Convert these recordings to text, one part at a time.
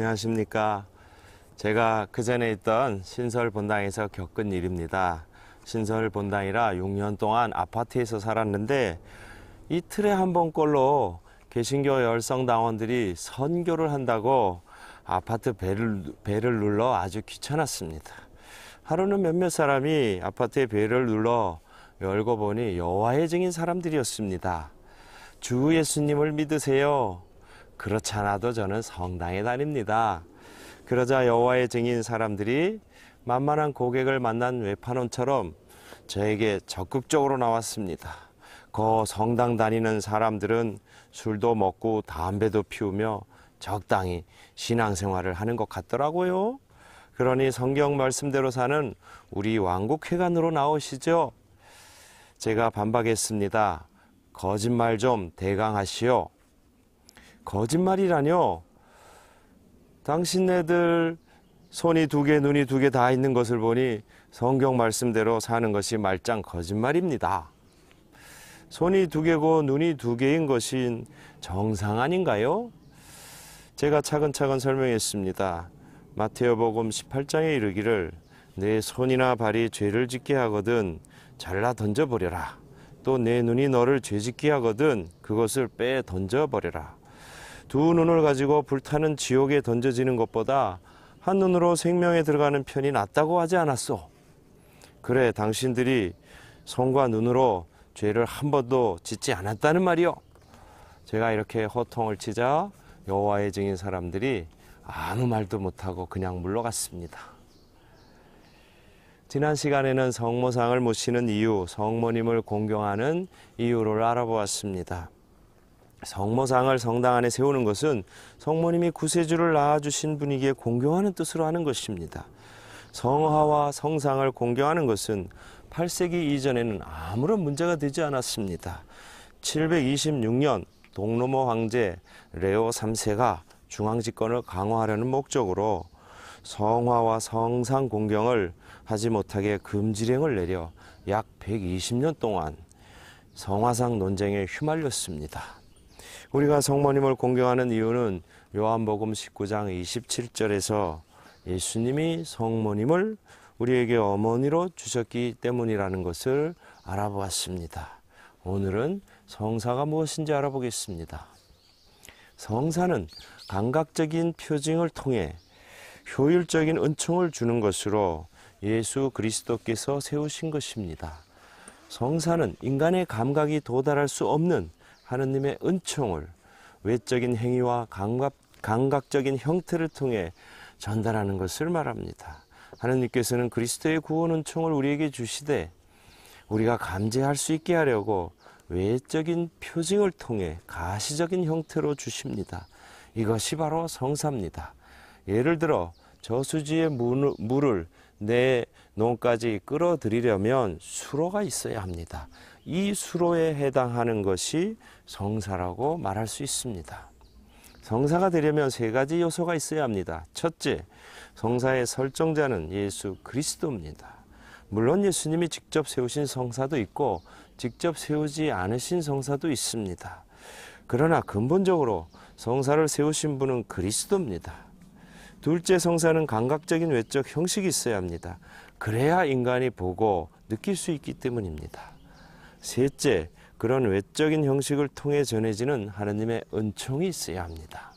안녕하십니까. 제가 그전에 있던 신설 본당에서 겪은 일입니다. 신설 본당이라 6년 동안 아파트에서 살았는데 이틀에 한 번꼴로 개신교 열성당원들이 선교를 한다고 아파트 벨을 눌러 아주 귀찮았습니다. 하루는 몇몇 사람이 아파트의 벨을 눌러 열고 보니 여호와의 증인 사람들이었습니다. 주 예수님을 믿으세요. 그렇지 않아도 저는 성당에 다닙니다. 그러자 여호와의 증인 사람들이 만만한 고객을 만난 외판원처럼 저에게 적극적으로 나왔습니다. 그 성당 다니는 사람들은 술도 먹고 담배도 피우며 적당히 신앙생활을 하는 것 같더라고요. 그러니 성경 말씀대로 사는 우리 왕국회관으로 나오시죠. 제가 반박했습니다. 거짓말 좀 대강하시오. 거짓말이라뇨? 당신네들 손이 2개, 눈이 2개 다 있는 것을 보니 성경 말씀대로 사는 것이 말짱 거짓말입니다. 손이 2개고 눈이 2개인 것인 정상 아닌가요? 제가 차근차근 설명했습니다. 마태오복음 18장에 이르기를 내 손이나 발이 죄를 짓게 하거든 잘라 던져버려라. 또 내 눈이 너를 죄짓게 하거든 그것을 빼 던져버려라. 2 눈을 가지고 불타는 지옥에 던져지는 것보다 한 눈으로 생명에 들어가는 편이 낫다고 하지 않았소? 그래, 당신들이 손과 눈으로 죄를 한 번도 짓지 않았다는 말이요. 제가 이렇게 호통을 치자 여호와의 증인 사람들이 아무 말도 못하고 그냥 물러갔습니다. 지난 시간에는 성모상을 모시는 이유, 성모님을 공경하는 이유를 알아보았습니다. 성모상을 성당 안에 세우는 것은 성모님이 구세주를 낳아주신 분에게 공경하는 뜻으로 하는 것입니다. 성화와 성상을 공경하는 것은 8세기 이전에는 아무런 문제가 되지 않았습니다. 726년 동로모 황제 레오 3세가 중앙집권을 강화하려는 목적으로 성화와 성상 공경을 하지 못하게 금지령을 내려 약 120년 동안 성화상 논쟁에 휘말렸습니다. 우리가 성모님을 공경하는 이유는 요한복음 19장 27절에서 예수님이 성모님을 우리에게 어머니로 주셨기 때문이라는 것을 알아보았습니다. 오늘은 성사가 무엇인지 알아보겠습니다. 성사는 감각적인 표징을 통해 효율적인 은총을 주는 것으로 예수 그리스도께서 세우신 것입니다. 성사는 인간의 감각이 도달할 수 없는 하느님의 은총을 외적인 행위와 감각적인 형태를 통해 전달하는 것을 말합니다. 하느님께서는 그리스도의 구원 은총을 우리에게 주시되 우리가 감지할 수 있게 하려고 외적인 표징을 통해 가시적인 형태로 주십니다. 이것이 바로 성사입니다. 예를 들어 저수지의 물을 내 농까지 끌어들이려면 수로가 있어야 합니다. 이 수로에 해당하는 것이 성사라고 말할 수 있습니다. 성사가 되려면 3가지 요소가 있어야 합니다. 첫째, 성사의 설정자는 예수 그리스도입니다. 물론 예수님이 직접 세우신 성사도 있고 직접 세우지 않으신 성사도 있습니다. 그러나 근본적으로 성사를 세우신 분은 그리스도입니다. 둘째, 성사는 감각적인 외적 형식이 있어야 합니다. 그래야 인간이 보고 느낄 수 있기 때문입니다. 셋째, 그런 외적인 형식을 통해 전해지는 하느님의 은총이 있어야 합니다.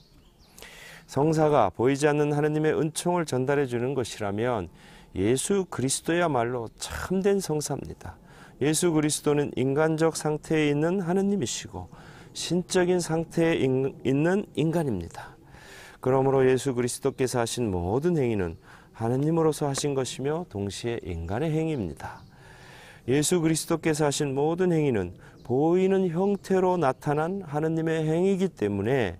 성사가 보이지 않는 하느님의 은총을 전달해 주는 것이라면 예수 그리스도야말로 참된 성사입니다. 예수 그리스도는 인간적 상태에 있는 하느님이시고 신적인 상태에 있는 인간입니다. 그러므로 예수 그리스도께서 하신 모든 행위는 하느님으로서 하신 것이며 동시에 인간의 행위입니다. 예수 그리스도께서 하신 모든 행위는 보이는 형태로 나타난 하느님의 행위이기 때문에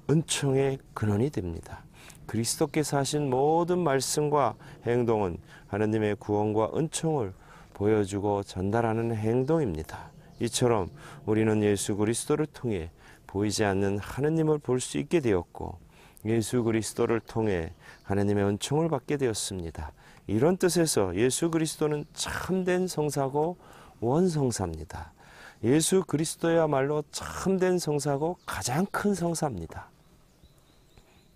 은총의 근원이 됩니다. 그리스도께서 하신 모든 말씀과 행동은 하느님의 구원과 은총을 보여주고 전달하는 행동입니다. 이처럼 우리는 예수 그리스도를 통해 보이지 않는 하느님을 볼 수 있게 되었고 예수 그리스도를 통해 하느님의 은총을 받게 되었습니다. 이런 뜻에서 예수 그리스도는 참된 성사고 원성사입니다. 예수 그리스도야말로 참된 성사고 가장 큰 성사입니다.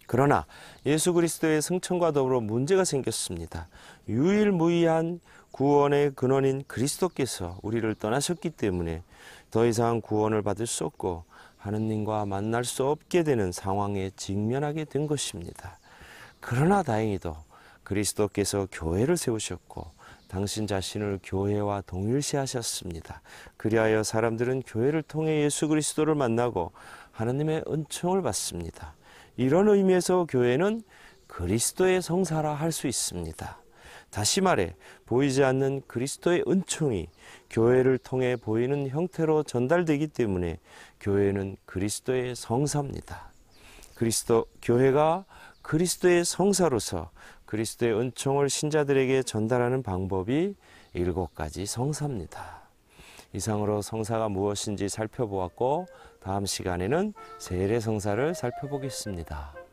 그러나 예수 그리스도의 승천과 더불어 문제가 생겼습니다. 유일무이한 구원의 근원인 그리스도께서 우리를 떠나셨기 때문에 더 이상 구원을 받을 수 없고 하느님과 만날 수 없게 되는 상황에 직면하게 된 것입니다. 그러나 다행히도 그리스도께서 교회를 세우셨고 당신 자신을 교회와 동일시하셨습니다. 그리하여 사람들은 교회를 통해 예수 그리스도를 만나고 하나님의 은총을 받습니다. 이런 의미에서 교회는 그리스도의 성사라 할 수 있습니다. 다시 말해 보이지 않는 그리스도의 은총이 교회를 통해 보이는 형태로 전달되기 때문에 교회는 그리스도의 성사입니다. 교회가 그리스도의 성사로서 그리스도의 은총을 신자들에게 전달하는 방법이 7가지 성사입니다. 이상으로 성사가 무엇인지 살펴보았고 다음 시간에는 세례 성사를 살펴보겠습니다.